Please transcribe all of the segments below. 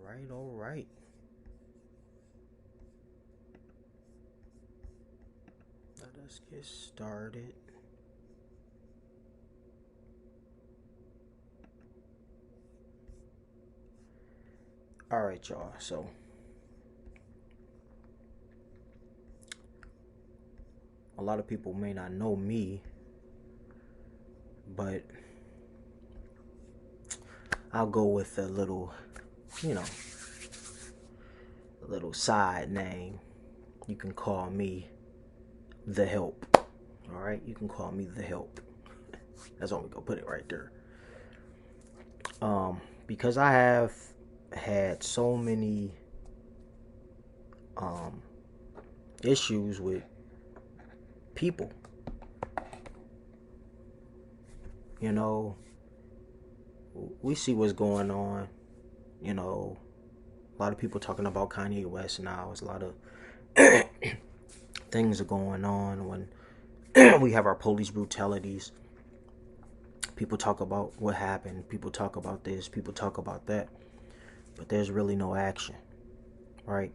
All right. Let us get started. All right, y'all. So, a lot of people may not know me, but I'll go with you know, a little side name. You can call me The Help. All right? You can call me The Help. That's all we gonna put it right there. Because I have had so many um issues with people. You know, we see what's going on. You know, a lot of people talking about Kanye West now. There's a lot of things are going on when we have our police brutalities. People talk about what happened. People talk about this. People talk about that. But there's really no action, right?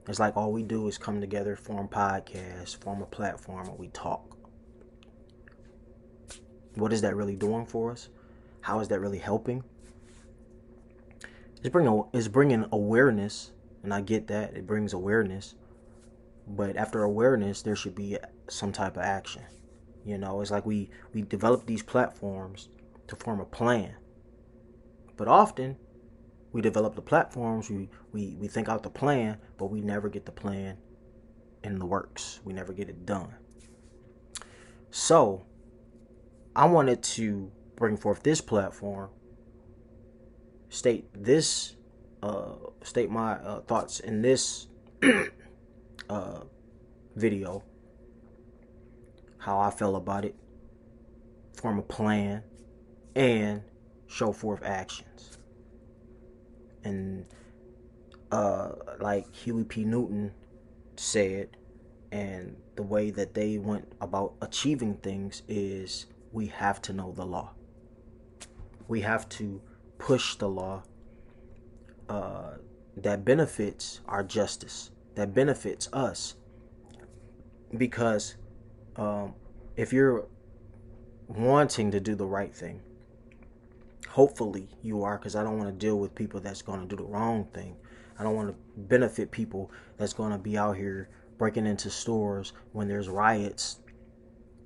It's like all we do is come together, form podcasts, form a platform, and we talk. What is that really doing for us? How is that really helping? It's bringing awareness, and I get that it brings awareness. But after awareness, there should be some type of action. You know, it's like we develop these platforms to form a plan. But often we develop the platforms, we think out the plan, but we never get the plan in the works. We never get it done. So I wanted to bring forth this platform, state this, state my thoughts in this uh, video, how I feel about it, form a plan, and show forth actions. And like Huey P. Newton said, and the way that they went about achieving things is we have to know the law. We have to push the law that benefits our justice, that benefits us. Because if you're wanting to do the right thing, hopefully you are, because I don't want to deal with people that's going to do the wrong thing. I don't want to benefit people that's going to be out here breaking into stores when there's riots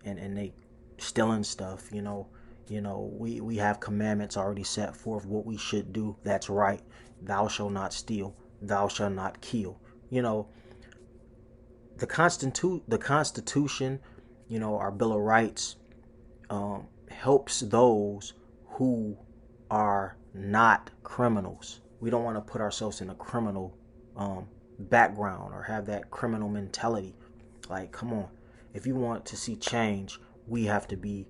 and they stealing stuff. We have commandments already set forth what we should do. That's right. Thou shalt not steal. Thou shalt not kill. You know, the Constitution, our Bill of Rights, helps those who are not criminals. We don't want to put ourselves in a criminal background or have that criminal mentality. Like, come on. If you want to see change, we have to be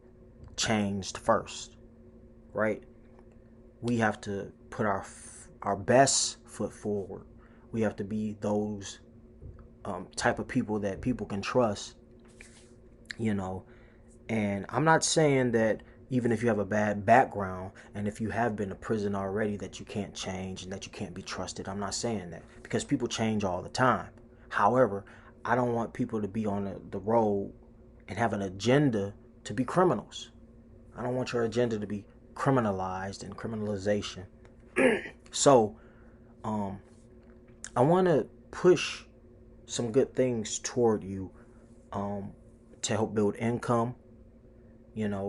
changed first, right? We have to put our best foot forward. We have to be those type of people that people can trust, And I'm not saying that even if you have a bad background and if you have been to prison already that you can't change and that you can't be trusted. I'm not saying that, because people change all the time. However, I don't want people to be on the road and have an agenda to be criminals. I don't want your agenda to be criminalized and criminalization. So, I want to push some good things toward you to help build income,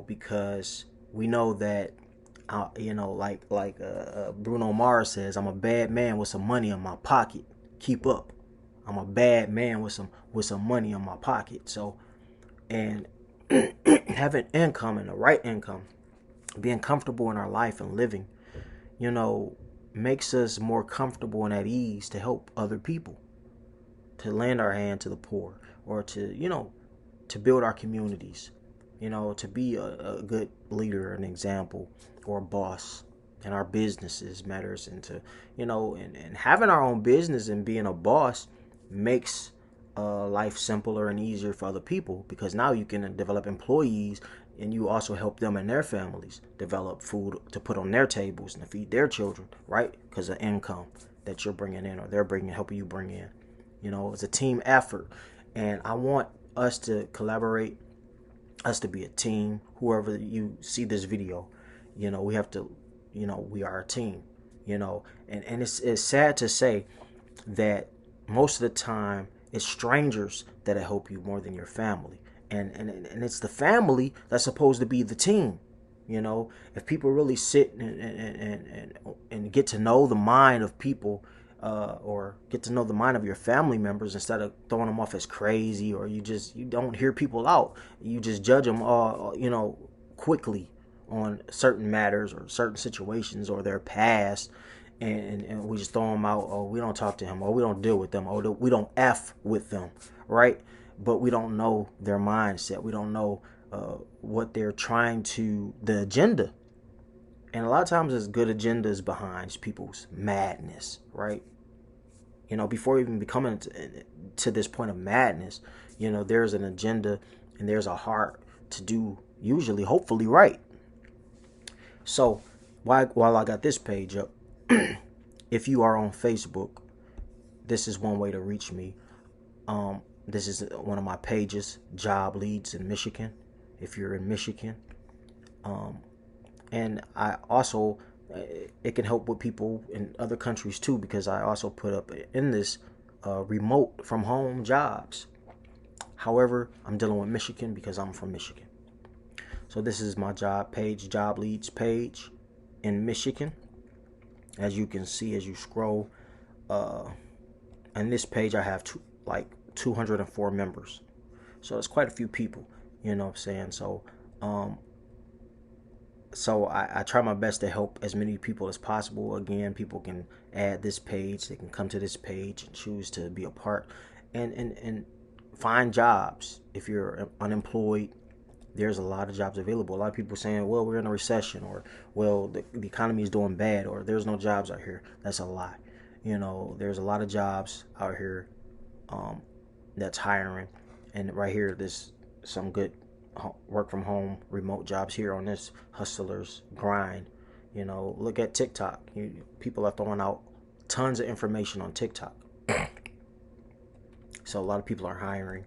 because we know that, like Bruno Mars says, I'm a bad man with some money in my pocket. Keep up. I'm a bad man with some money in my pocket. So, and having income and the right income, being comfortable in our life and living, makes us more comfortable and at ease to help other people, to lend our hand to the poor, or to build our communities, to be a good leader, an example, or a boss. And our businesses matters, and and having our own business and being a boss makes life simpler and easier for other people, because now you can develop employees and you also help them and their families develop food to put on their tables and to feed their children, right? Because of income that you're bringing in, or they're helping you bring in. It's a team effort, and I want us to collaborate, us to be a team. Whoever you see this video, we have to, we are a team, and it's sad to say that most of the time it's strangers that help you more than your family, and it's the family that's supposed to be the team. If people really sit and get to know the mind of people, or get to know the mind of your family members, instead of throwing them off as crazy, or you don't hear people out, you just judge them quickly on certain matters or certain situations or their past, and we just throw them out. Oh, we don't talk to him, or we don't deal with them, or we don't F with them, right? But we don't know their mindset. We don't know what they're trying to, the agenda. And a lot of times there's good agendas behind people's madness, right? Before even becoming to this point of madness, there's an agenda and there's a heart to do, usually, hopefully, right. So while I got this page up, if you are on Facebook, this is one way to reach me. This is one of my pages, Job Leads in Michigan, if you're in Michigan. And I also, it can help with people in other countries too, because I also put up in this remote from home jobs. However, I'm dealing with Michigan because I'm from Michigan. So this is my job page, Job Leads page in Michigan. As you can see, as you scroll, on this page I have 204 members. So it's quite a few people, you know what I'm saying? So I try my best to help as many people as possible. Again, people can add this page, they can come to this page and choose to be a part and find jobs. If you're unemployed, there's a lot of jobs available. A lot of people saying, well, we're in a recession, or, well, the economy is doing bad, or there's no jobs out here. That's a lie. There's a lot of jobs out here that's hiring. And right here, there's some good work from home remote jobs here on this hustler's grind. Look at TikTok. People are throwing out tons of information on TikTok. So a lot of people are hiring.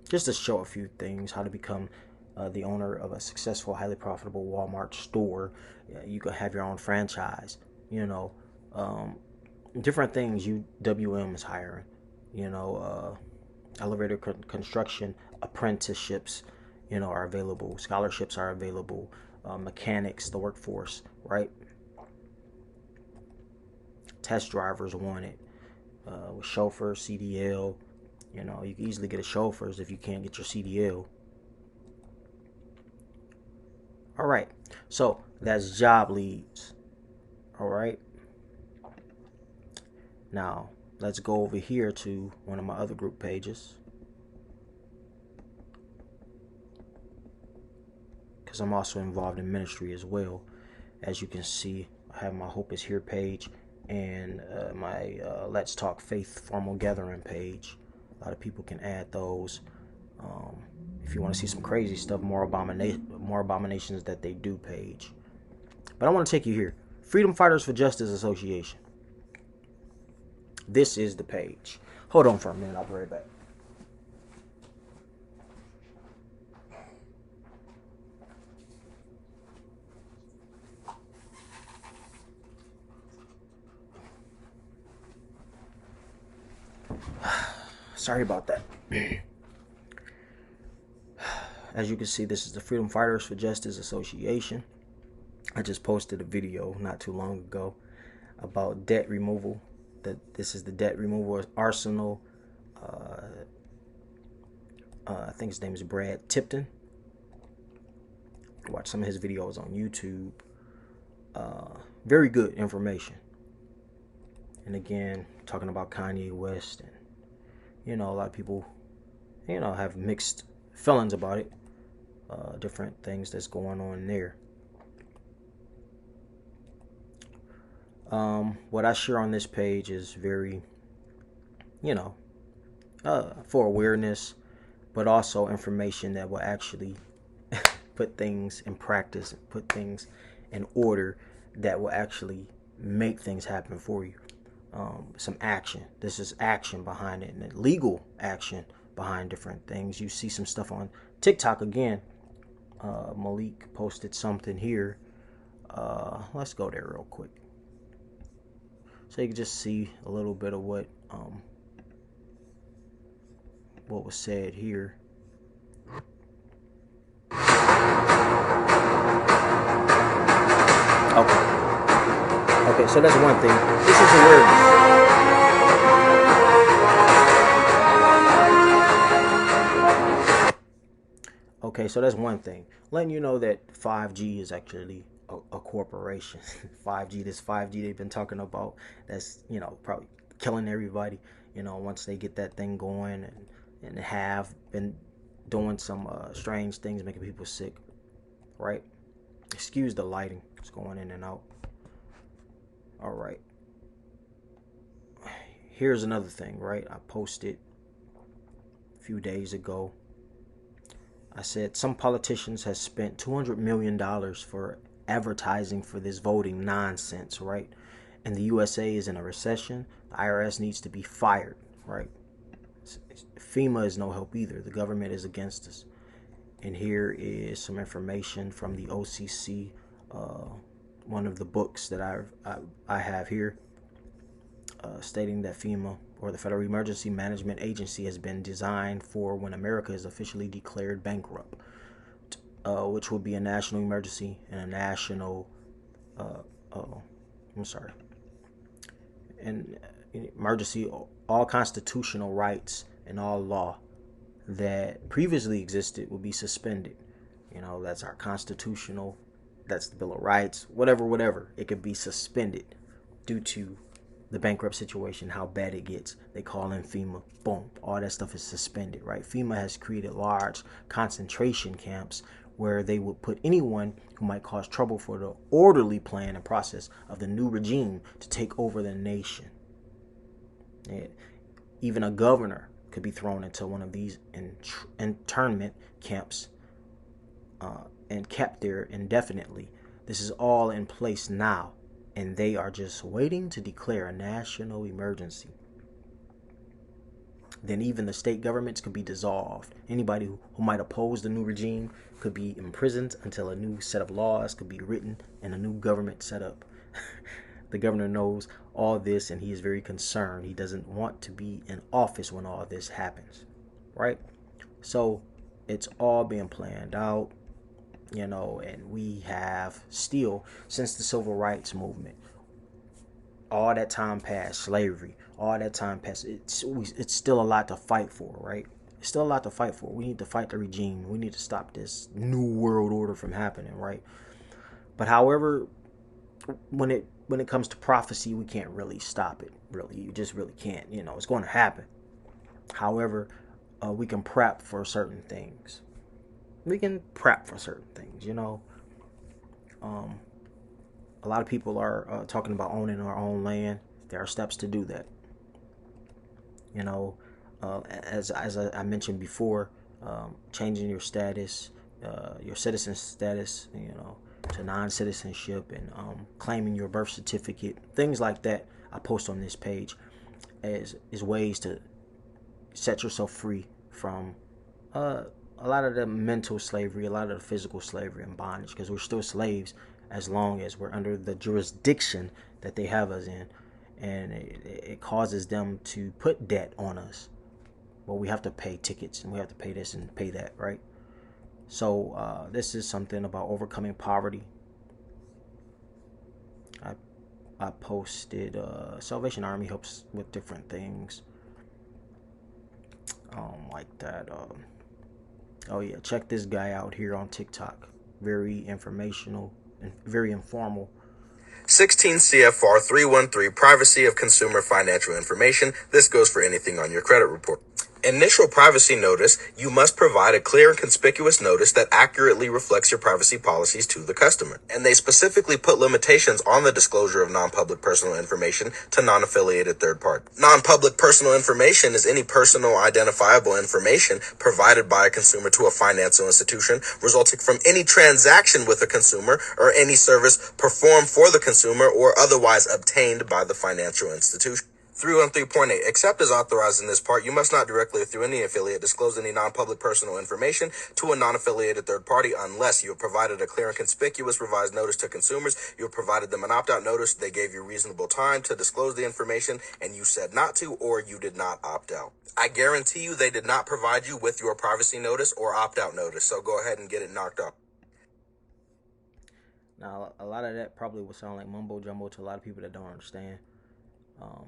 Just to show a few things, how to become the owner of a successful, highly profitable Walmart store. You can have your own franchise. Different things. WM is hiring. Elevator construction apprenticeships, are available. Scholarships are available. Mechanics, the workforce, right? Test drivers wanted. Chauffeur, CDL. You can easily get a chauffeurs if you can't get your CDL. All right. So that's Job Leads. All right. Now, let's go over here to one of my other group pages, because I'm also involved in ministry as well. As you can see, I have my Hope is Here page and my Let's Talk Faith formal gathering page. A lot of people can add those. If you want to see some crazy stuff, more abominations that they do page. But I want to take you here. Freedom Fighters for Justice Association. This is the page. Hold on for a minute. I'll be right back. Sorry about that. As you can see, this is the Freedom Fighters for Justice Association. I just posted a video not too long ago about debt removal. This is the debt removal arsenal. I think his name is Brad Tipton. Watch some of his videos on YouTube. Very good information. And again, talking about Kanye West, and a lot of people, have mixed feelings about it. Different things that's going on there. What I share on this page is very, for awareness, but also information that will actually put things in practice, put things in order that will actually make things happen for you. Some action. This is action behind it, and legal action behind different things. You see some stuff on TikTok again. Malik posted something here. Let's go there real quick, so you can just see a little bit of what was said here. Okay, so that's one thing. This is awareness. Okay, so that's one thing. Letting you know that 5G is actually a corporation. 5G, this 5G they've been talking about, that's, probably killing everybody, once they get that thing going, and have been doing some strange things, making people sick, right? Excuse the lighting. It's going in and out. All right. Here's another thing, right? I posted a few days ago. I said some politicians have spent $200 million for advertising for this voting nonsense, right? And the USA is in a recession. The IRS needs to be fired, right? FEMA is no help either. The government is against us. And here is some information from the OCC, one of the books that I have here, stating that FEMA, or the Federal Emergency Management Agency, has been designed for when America is officially declared bankrupt, which will be a national emergency and a national, an emergency. All constitutional rights and all law that previously existed will be suspended. That's our constitutional, that's the Bill of Rights, whatever. It could be suspended due to the bankrupt situation, how bad it gets. They call in FEMA. Boom. All that stuff is suspended, right? FEMA has created large concentration camps where they would put anyone who might cause trouble for the orderly plan and process of the new regime to take over the nation. Even a governor could be thrown into one of these internment camps and kept there indefinitely. This is all in place now, and they are just waiting to declare a national emergency. Then even the state governments could be dissolved. Anybody who might oppose the new regime could be imprisoned until a new set of laws could be written and a new government set up. The governor knows all this, and he is very concerned. He doesn't want to be in office when all this happens, right? So it's all being planned out, and we have still, since the civil rights movement, all that time passed, slavery, all that time passed, it's still a lot to fight for, right? It's still a lot to fight for. We need to fight the regime. We need to stop this new world order from happening, right? But however, when it comes to prophecy, we can't really stop it. Really, you just really can't. It's going to happen. However, we can prep for certain things. A lot of people are talking about owning our own land. There are steps to do that. As I mentioned before, changing your status, your citizen status, to non-citizenship, and claiming your birth certificate, things like that. I post on this page is ways to set yourself free from a lot of the mental slavery, a lot of the physical slavery and bondage, because we're still slaves as long as we're under the jurisdiction that they have us in, and it causes them to put debt on us. Well, we have to pay tickets, and we have to pay this and pay that, right? So this is something about overcoming poverty. I posted Salvation Army helps with different things like that. Oh yeah, check this guy out here on TikTok. Very informational and very informal. 16 CFR 313, privacy of consumer financial information. This goes for anything on your credit report. Initial privacy notice, you must provide a clear and conspicuous notice that accurately reflects your privacy policies to the customer. And they specifically put limitations on the disclosure of non-public personal information to non-affiliated third parties. Non-public personal information is any personal identifiable information provided by a consumer to a financial institution resulting from any transaction with a consumer or any service performed for the consumer or otherwise obtained by the financial institution. 313.8. Except as authorized in this part, you must not directly or through any affiliate disclose any non-public personal information to a non-affiliated third party unless you have provided a clear and conspicuous revised notice to consumers, you have provided them an opt-out notice, they gave you reasonable time to disclose the information, and you said not to, or you did not opt out. I guarantee you they did not provide you with your privacy notice or opt-out notice, so go ahead and get it knocked off. Now, a lot of that probably will sound like mumbo jumbo to a lot of people that don't understand. Um,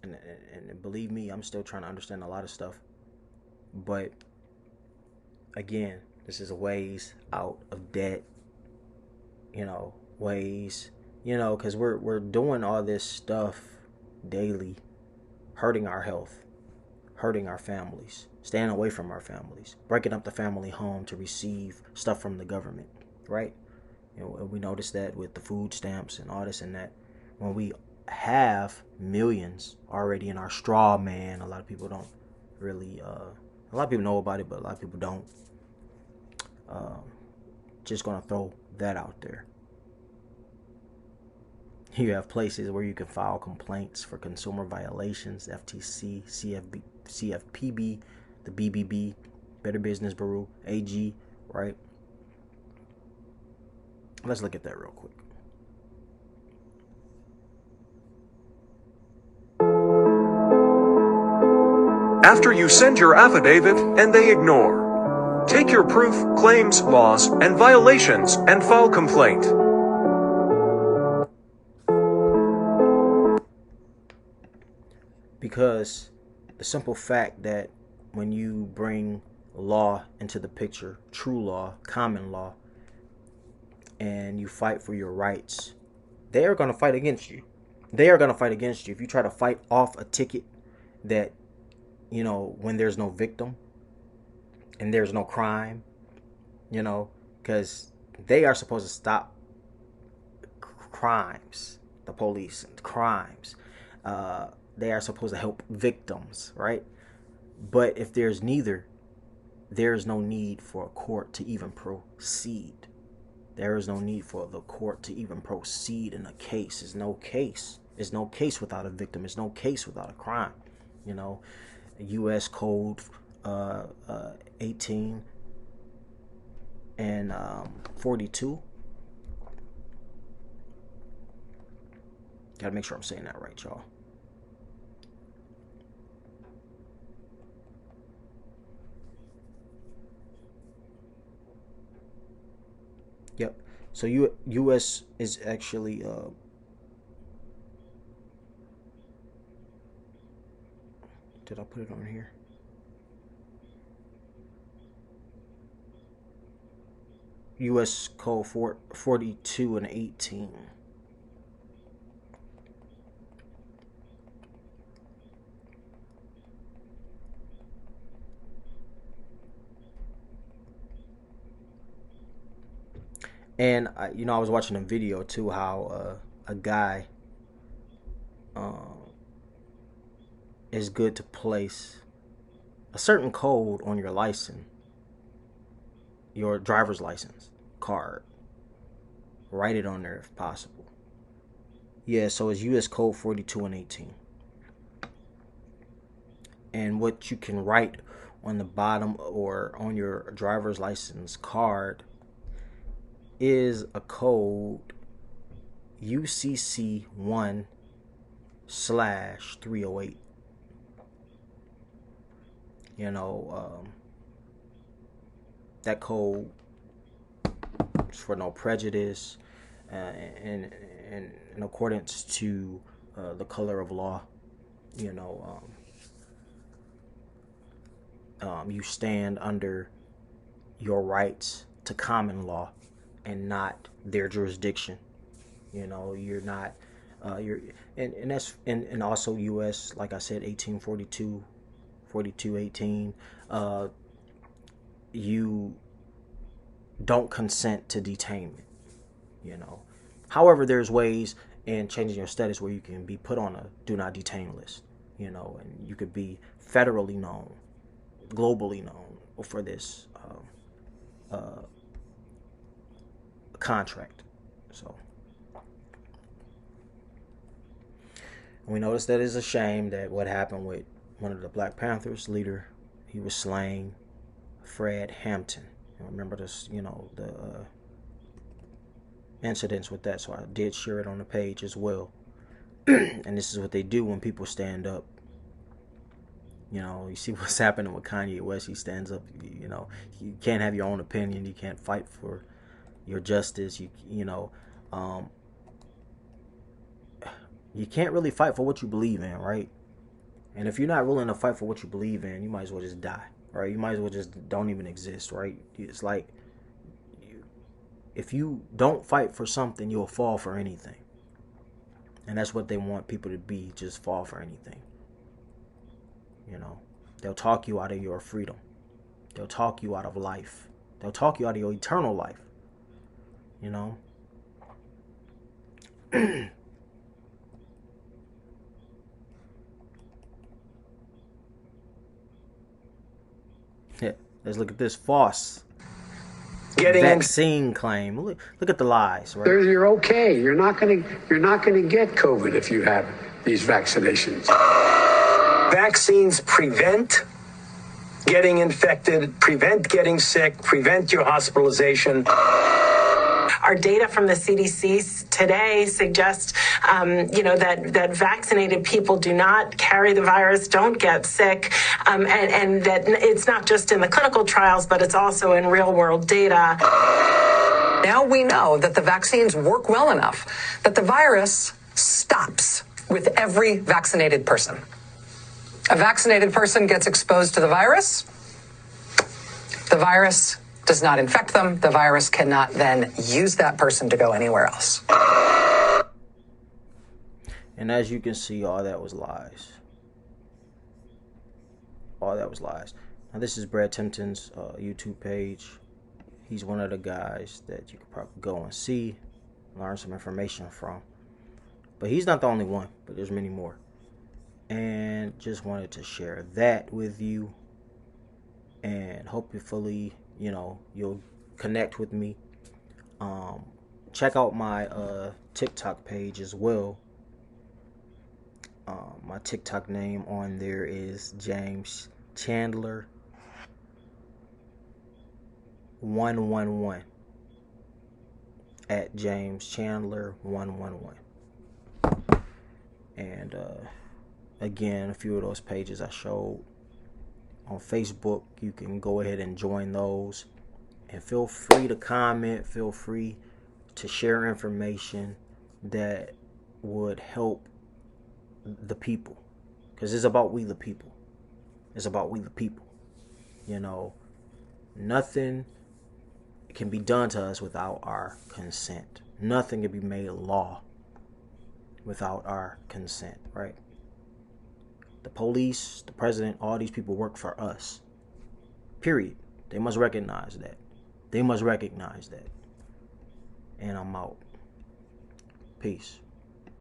and believe me, I'm still trying to understand a lot of stuff. But again, this is a ways out of debt. Ways, because we're doing all this stuff daily, hurting our health, hurting our families, staying away from our families, breaking up the family home to receive stuff from the government, right? We notice that with the food stamps and all this and that. When we have millions already in our straw man, a lot of people don't really, a lot of people know about it, but a lot of people don't. Just gonna throw that out there. You have places where you can file complaints for consumer violations, FTC, CFPB, the BBB, Better Business Bureau, AG, right? Let's look at that real quick. After you send your affidavit and they ignore, take your proof, claims, laws, and violations and file complaint. Because the simple fact that when you bring law into the picture, true law, common law, and you fight for your rights, they are going to fight against you. They are going to fight against you. If you try to fight off a ticket that, when there's no victim and there's no crime, because they are supposed to stop crimes, the police and crimes. They are supposed to help victims, right? But if there's neither, there is no need for a court to even proceed. There is no need for the court to even proceed in a case. There's no case. There's no case without a victim. There's no case without a crime. U.S. Code 18 and 42. Gotta make sure I'm saying that right, y'all. Yep. So U.S. is actually did I put it on here? U.S. Code 42 and 18. And I was watching a video too, how a guy is good to place a certain code on your license, your driver's license card. Write it on there if possible. Yeah, so it's U.S. Code 42 and 18. And what you can write on the bottom or on your driver's license card is a code UCC 1/308. That code is for no prejudice and in accordance to the color of law. You stand under your rights to common law and not their jurisdiction. You're not you're and that's and also US, like I said, 1842 4218, you don't consent to detainment, you know. However, there's ways in changing your status where you can be put on a do not detain list, you know, and you could be federally known, globally known for this contract. So we noticed that it's a shame that what happened with one of the Black Panthers leader, he was slain, Fred Hampton. Remember this, you know, the incidents with that. So I did share it on the page as well. And this is what they do when people stand up. You know, you see what's happening with Kanye West. He stands up. You know, you can't have your own opinion. You can't fight for your justice. You know, you can't really fight for what you believe in, right? And if you're not willing to fight for what you believe in, you might as well just die, right? You might as well just don't even exist, right? It's like, if you don't fight for something, you'll fall for anything. And that's what they want people to be, just fall for anything. You know, they'll talk you out of your freedom. They'll talk you out of life. They'll talk you out of your eternal life. You know? Yeah, let's look at this false vaccine claim. Look at the lies, right? You're okay. You're not gonna get COVID if you have these vaccinations. Vaccines prevent getting infected, prevent getting sick, prevent your hospitalization. Our data from the CDC today suggests, that vaccinated people do not carry the virus, don't get sick, and that it's not just in the clinical trials, but it's also in real-world data. Now we know that the vaccines work well enough that the virus stops with every vaccinated person. A vaccinated person gets exposed to the virus does not infect them. The virus cannot then use that person to go anywhere else. And as you can see, all that was lies. All that was lies. Now, this is Brad Tempton's YouTube page. He's one of the guys that you could probably go and see, learn some information from. But he's not the only one, but there's many more. And just wanted to share that with you. And hopefully, you'll connect with me. Check out my TikTok page as well. My TikTok name on there is James Chandler 111 at James Chandler 111. And again, a few of those pages I showed on Facebook, you can go ahead and join those, and feel free to comment, feel free to share information that would help the people, because it's about we the people. It's about we the people. Nothing can be done to us without our consent. Nothing can be made law without our consent, right? The police, the president, all these people work for us. Period. They must recognize that. They must recognize that. And I'm out. Peace.